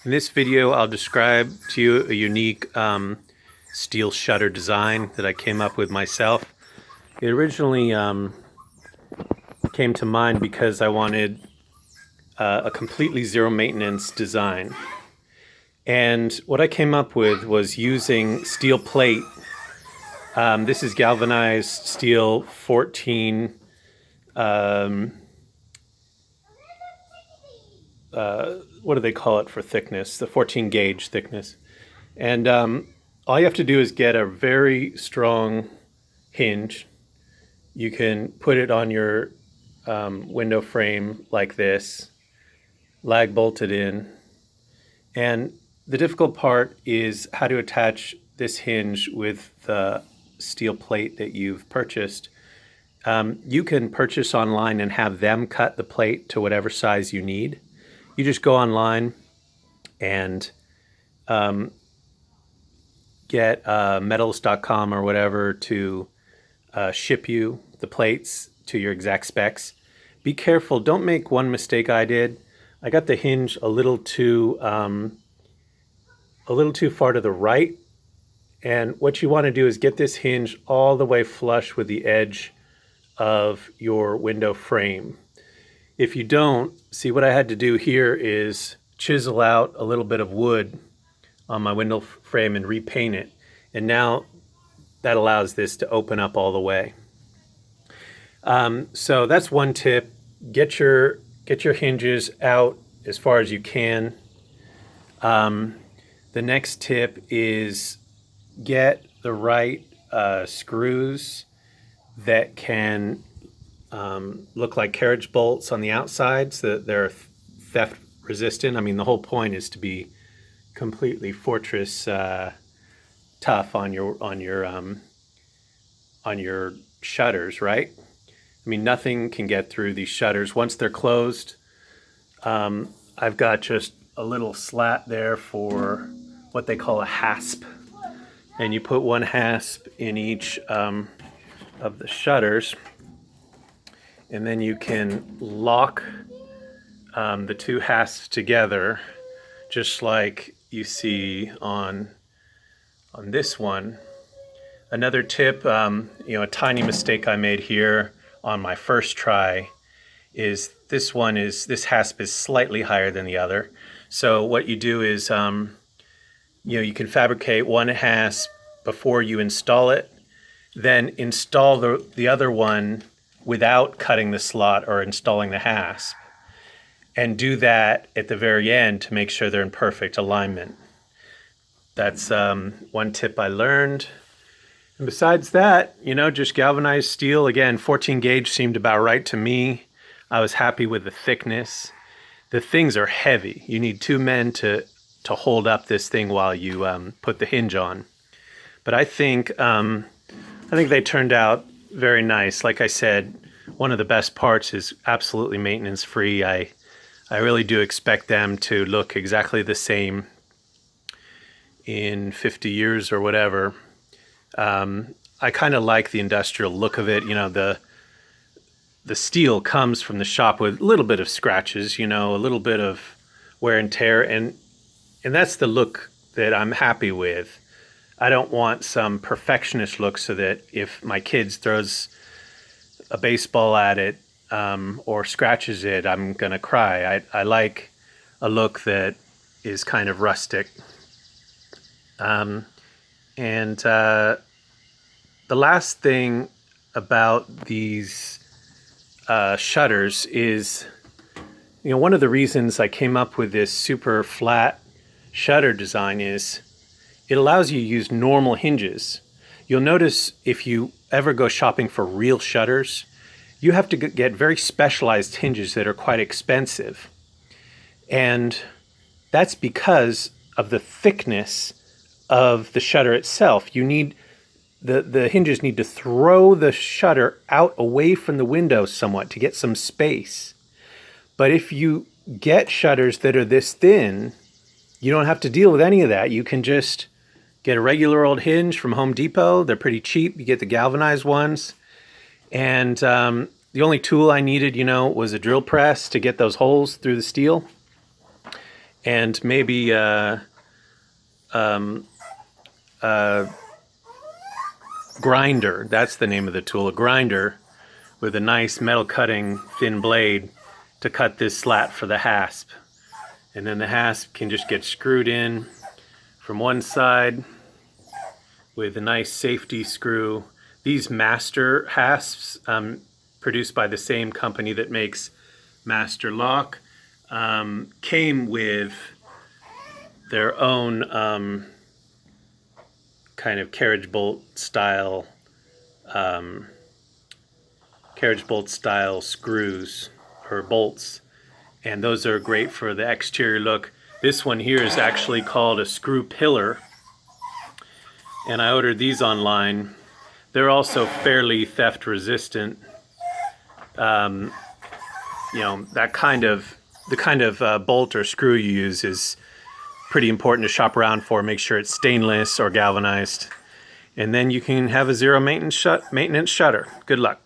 In this video, I'll describe to you a unique steel shutter design that I came up with myself. It originally came to mind because I wanted a completely zero maintenance design. And what I came up with was using steel plate. This is galvanized steel 14 what do they call it for thickness? The 14 gauge thickness. And all you have to do is get a very strong hinge. You can put it on your window frame like this, lag bolt it in. And the difficult part is how to attach this hinge with the steel plate that you've purchased. You can purchase online and have them cut the plate to whatever size you need. You just go online and get metals.com or whatever to ship you the plates to your exact specs. Be careful. Don't make one mistake I did. I got the hinge a little too far to the right. And what you want to do is get this hinge all the way flush with the edge of your window frame. If you don't, see what I had to do here is chisel out a little bit of wood on my window frame and repaint it. And now that allows this to open up all the way. So that's one tip. Get your hinges out as far as you can. The next tip is get the right screws that can look like carriage bolts on the outside so that they're theft resistant. I mean, the whole point is to be completely fortress tough on your shutters, right? I mean, nothing can get through these shutters once they're closed. I've got just a little slat there for what they call a hasp, and you put one hasp in each of the shutters. And then you can lock the two hasps together, just like you see on this one. Another tip, a tiny mistake I made here on my first try is this hasp is slightly higher than the other. So what you do is, you can fabricate one hasp before you install it, then install the other one without cutting the slot or installing the hasp, and do that at the very end to make sure they're in perfect alignment. That's one tip I learned. And besides that, just galvanized steel. Again, 14 gauge seemed about right to me. I was happy with the thickness. The things are heavy. You need two men to hold up this thing while you put the hinge on. But I think they turned out very nice. Like I said, one of the best parts is absolutely maintenance free. I really do expect them to look exactly the same in 50 years or whatever. I kind of like the industrial look of it. The steel comes from the shop with a little bit of scratches, a little bit of wear and tear, and that's the look that I'm happy with. I don't want some perfectionist look so that if my kid throws a baseball at it or scratches it, I'm going to cry. I like a look that is kind of rustic. And the last thing about these shutters is, one of the reasons I came up with this super flat shutter design is it allows you to use normal hinges. You'll notice if you ever go shopping for real shutters, you have to get very specialized hinges that are quite expensive. And that's because of the thickness of the shutter itself. You need the hinges need to throw the shutter out away from the window somewhat to get some space. But if you get shutters that are this thin, you don't have to deal with any of that. You can just get a regular old hinge from Home Depot. They're pretty cheap. You get the galvanized ones. And the only tool I needed, was a drill press to get those holes through the steel. and maybe grinder. That's the name of the tool, a grinder with a nice metal cutting thin blade to cut this slat for the hasp. And then the hasp can just get screwed in from one side with a nice safety screw. These master hasps, produced by the same company that makes master lock, came with their own kind of carriage bolt style screws or bolts, and those are great for the exterior look. This one here is actually called a screw pillar, and I ordered these online. They're also fairly theft resistant. You know, the kind of bolt or screw you use is pretty important to shop around for. Make sure it's stainless or galvanized, and then you can have a zero maintenance shutter. Good luck.